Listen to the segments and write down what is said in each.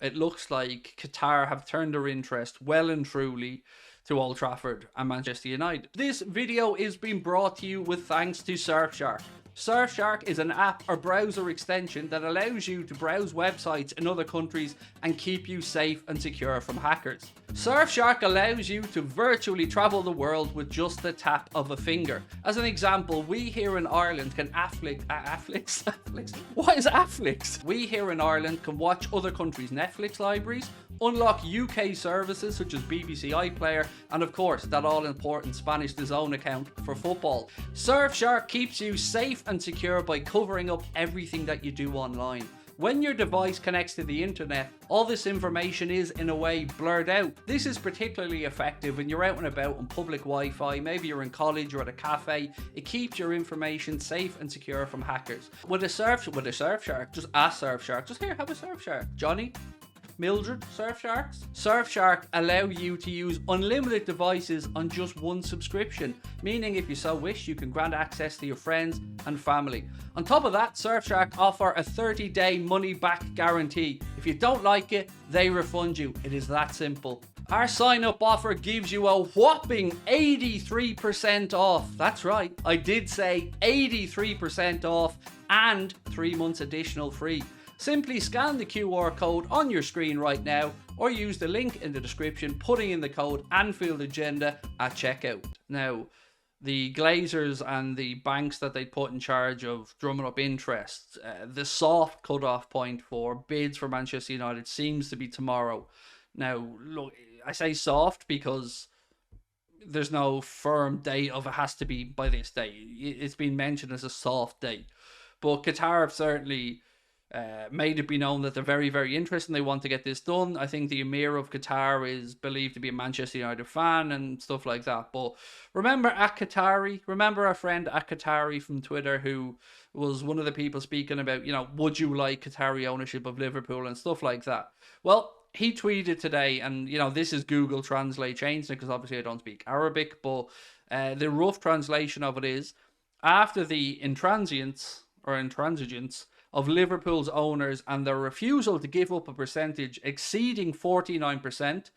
it looks like Qatar have turned their interest well and truly to Old Trafford and Manchester United. This video is being brought to you with thanks to Surfshark. Surfshark is an app or browser extension that allows you to browse websites in other countries and keep you safe and secure from hackers. Surfshark allows you to virtually travel the world with just the tap of a finger. As an example, we here in Ireland can What is Afflix? We here in Ireland can watch other countries' Netflix libraries, unlock UK services such as BBC iPlayer, and of course that all-important Spanish DAZN account for football. Surfshark keeps you safe and secure by covering up everything that you do online. When your device connects to the internet, all this information is, in a way, blurred out. This is particularly effective when you're out and about on public Wi-Fi, maybe you're in college or at a cafe. It keeps your information safe and secure from hackers. With a Surfshark, just ask Surfshark. Just here, have a Surfshark. Johnny? Mildred, Surfsharks? Surfshark allow you to use unlimited devices on just one subscription, meaning if you so wish, you can grant access to your friends and family. On top of that, Surfshark offer a 30-day money-back guarantee. If you don't like it, they refund you. It is that simple. Our sign-up offer gives you a whopping 83% off. That's right, I did say 83% off and 3 months additional free. Simply scan the QR code on your screen right now or use the link in the description, putting in the code Anfield Agenda at checkout. Now, the Glazers and the banks that they put in charge of drumming up interest, the soft cut-off point for bids for Manchester United seems to be tomorrow. Now, look, I say soft because there's no firm date of it has to be by this date. It's been mentioned as a soft date. But Qatar have certainly made it be known that they're very, very interested and they want to get this done. I think the Emir of Qatar is believed to be a Manchester United fan and stuff like that. But remember our friend Qatari from Twitter, who was one of the people speaking about, would you like Qatari ownership of Liverpool and stuff like that? Well, he tweeted today, and this is Google Translate changed it because obviously I don't speak Arabic, but the rough translation of it is, after the intransigence of Liverpool's owners and their refusal to give up a percentage exceeding 49%,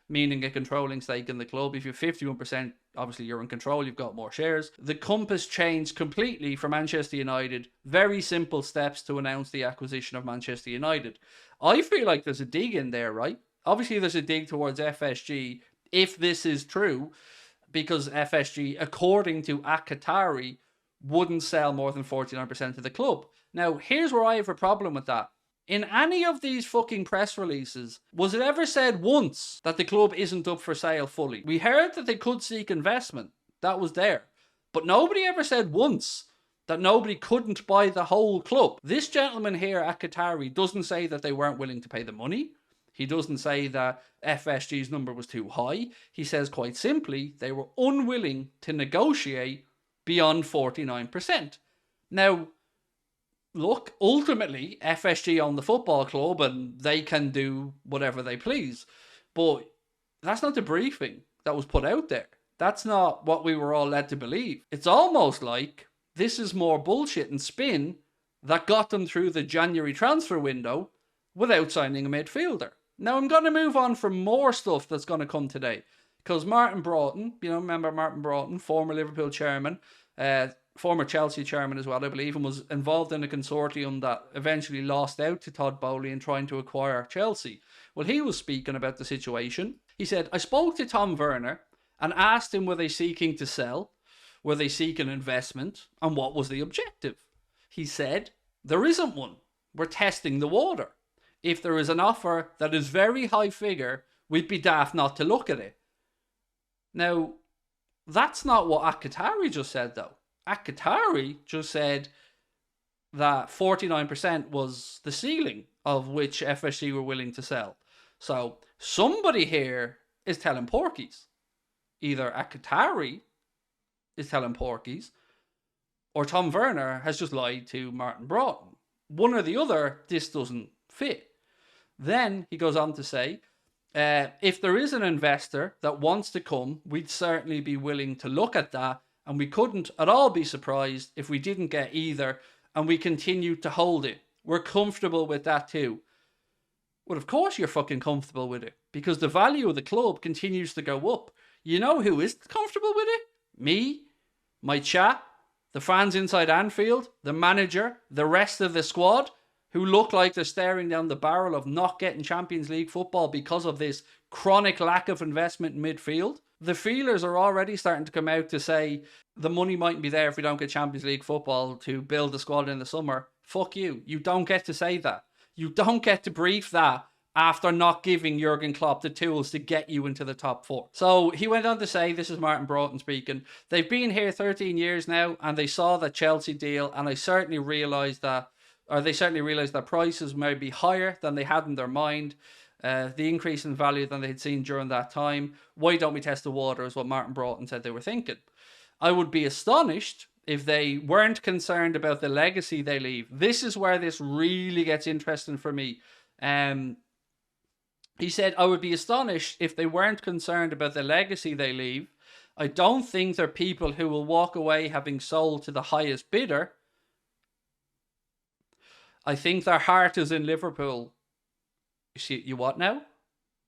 meaning a controlling stake in the club. If you're 51%, obviously you're in control, you've got more shares. The compass changed completely for Manchester United. Very simple steps to announce the acquisition of Manchester United. I feel like there's a dig in there, right? Obviously there's a dig towards FSG, if this is true, because FSG, according to Qatari, wouldn't sell more than 49% of the club. Now, here's where I have a problem with that. In any of these fucking press releases, was it ever said once that the club isn't up for sale fully? We heard that they could seek investment. That was there. But nobody ever said once that nobody couldn't buy the whole club. This gentleman here at Qatari doesn't say that they weren't willing to pay the money. He doesn't say that FSG's number was too high. He says quite simply they were unwilling to negotiate beyond 49%. Now, look, ultimately, FSG own the football club and they can do whatever they please. But that's not the briefing that was put out there. That's not what we were all led to believe. It's almost like this is more bullshit and spin that got them through the January transfer window without signing a midfielder. Now, I'm going to move on from more stuff that's going to come today. Because Martin Broughton, remember Martin Broughton, former Liverpool chairman, former Chelsea chairman as well, I believe, and was involved in a consortium that eventually lost out to Todd Bowley in trying to acquire Chelsea. Well, he was speaking about the situation. He said, I spoke to Tom Werner and asked him, were they seeking to sell? Were they seeking investment? And what was the objective? He said, there isn't one. We're testing the water. If there is an offer that is very high figure, we'd be daft not to look at it. Now, that's not what Qatari just said, though. Qatari just said that 49% was the ceiling of which FSG were willing to sell. So somebody here is telling porkies. Either Qatari is telling porkies, or Tom Werner has just lied to Martin Broughton. One or the other, this doesn't fit. Then he goes on to say, if there is an investor that wants to come, we'd certainly be willing to look at that, and we couldn't at all be surprised if we didn't get either, and we continue to hold it. We're comfortable with that too. Well, of course you're fucking comfortable with it because the value of the club continues to go up. You know who is comfortable with it? Me, my chat, the fans inside Anfield, the manager, the rest of the squad who look like they're staring down the barrel of not getting Champions League football because of this chronic lack of investment in midfield. The feelers are already starting to come out to say the money mightn't be there if we don't get Champions League football to build the squad in the summer. Fuck you. You don't get to say that. You don't get to brief that after not giving Jurgen Klopp the tools to get you into the top four. So he went on to say, this is Martin Broughton speaking, they've been here 13 years now and they saw the Chelsea deal and they certainly realised that prices may be higher than they had in their mind. The increase in value than they had seen during that time. Why don't we test the water is what Martin Broughton said they were thinking. I would be astonished if they weren't concerned about the legacy they leave. This is where this really gets interesting for me. He said, I would be astonished if they weren't concerned about the legacy they leave. I don't think they're people who will walk away having sold to the highest bidder. I think their heart is in Liverpool. You see, you what now?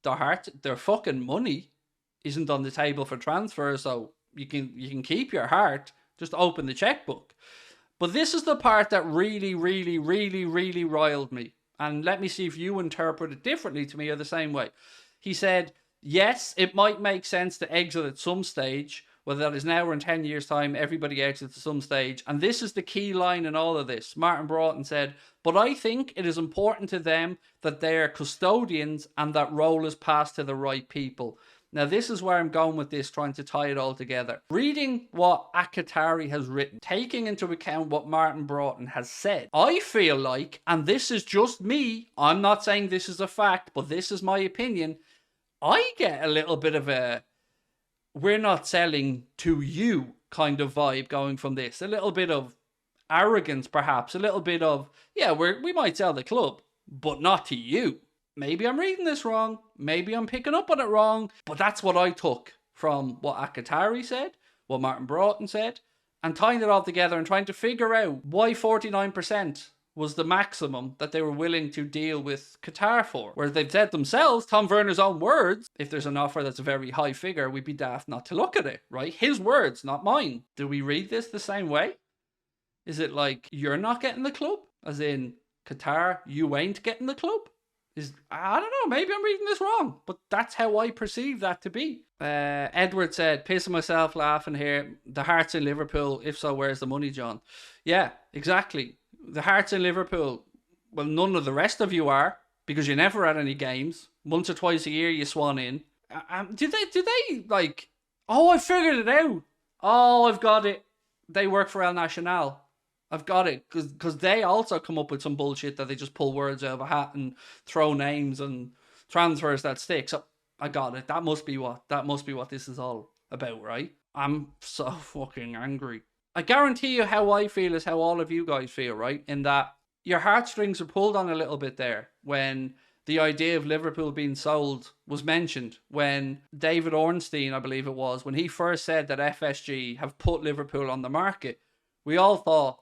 Their fucking money isn't on the table for transfer, so you can keep your heart. Just open the checkbook. But this is the part that really, really, really, really riled me. And let me see if you interpret it differently to me or the same way. He said, yes, it might make sense to exit at some stage, whether that is now or in 10 years' time, everybody exits at some stage. And this is the key line in all of this. Martin Broughton said, but I think it is important to them that they are custodians and that role is passed to the right people. Now, this is where I'm going with this, trying to tie it all together. Reading what Qatari has written, taking into account what Martin Broughton has said, I feel like, and this is just me, I'm not saying this is a fact, but this is my opinion, I get a little bit of a we're not selling to you kind of vibe going from this. A little bit of arrogance, perhaps. A little bit of, yeah, we might sell the club, but not to you. Maybe I'm reading this wrong. Maybe I'm picking up on it wrong. But that's what I took from what Qatari said, what Martin Broughton said, and tying it all together and trying to figure out why 49% was the maximum that they were willing to deal with Qatar for. Whereas they've said themselves, Tom Werner's own words, if there's an offer that's a very high figure, we'd be daft not to look at it, right? His words, not mine. Do we read this the same way? Is it like, you're not getting the club? As in, Qatar, you ain't getting the club? I don't know, maybe I'm reading this wrong, but that's how I perceive that to be. Edward said, pissing myself laughing here. The heart's in Liverpool. If so, where's the money, John? Yeah, exactly. The heart's in Liverpool. Well, none of the rest of you are, because you never had any games. Once or twice a year you swan in. Did they like, oh, I figured it out. Oh, I've got it. They work for El Nacional. I've got it. Because they also come up with some bullshit that they just pull words out of a hat and throw names and transfers that stick. So I got it. That must be what this is all about, right? I'm so fucking angry. I guarantee you how I feel is how all of you guys feel, right? In that your heartstrings are pulled on a little bit there when the idea of Liverpool being sold was mentioned. When David Ornstein, I believe it was, when he first said that FSG have put Liverpool on the market, we all thought,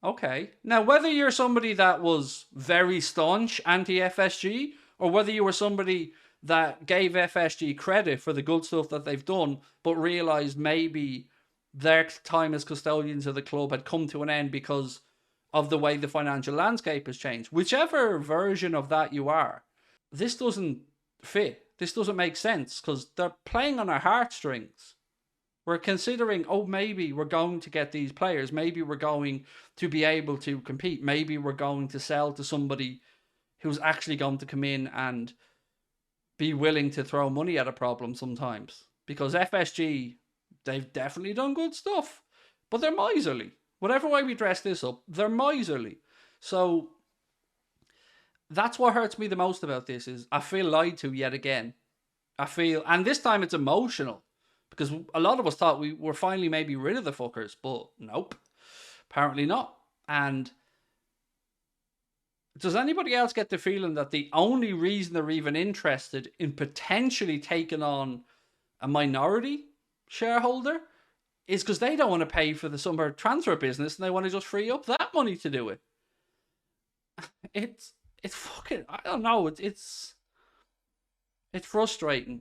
okay. Now, whether you're somebody that was very staunch anti-FSG or whether you were somebody that gave FSG credit for the good stuff that they've done but realised maybe their time as custodians of the club had come to an end because of the way the financial landscape has changed. Whichever version of that you are, this doesn't fit. This doesn't make sense because they're playing on our heartstrings. We're considering, oh, maybe we're going to get these players. Maybe we're going to be able to compete. Maybe we're going to sell to somebody who's actually going to come in and be willing to throw money at a problem sometimes. Because FSG, they've definitely done good stuff, but they're miserly. Whatever way we dress this up, they're miserly. So that's what hurts me the most about this is I feel lied to yet again. And this time it's emotional because a lot of us thought we were finally maybe rid of the fuckers, but nope, apparently not. And does anybody else get the feeling that the only reason they're even interested in potentially taking on a minority shareholder is because they don't want to pay for the summer transfer business and they want to just free up that money to do it? It's it's fucking, I don't know, it's frustrating.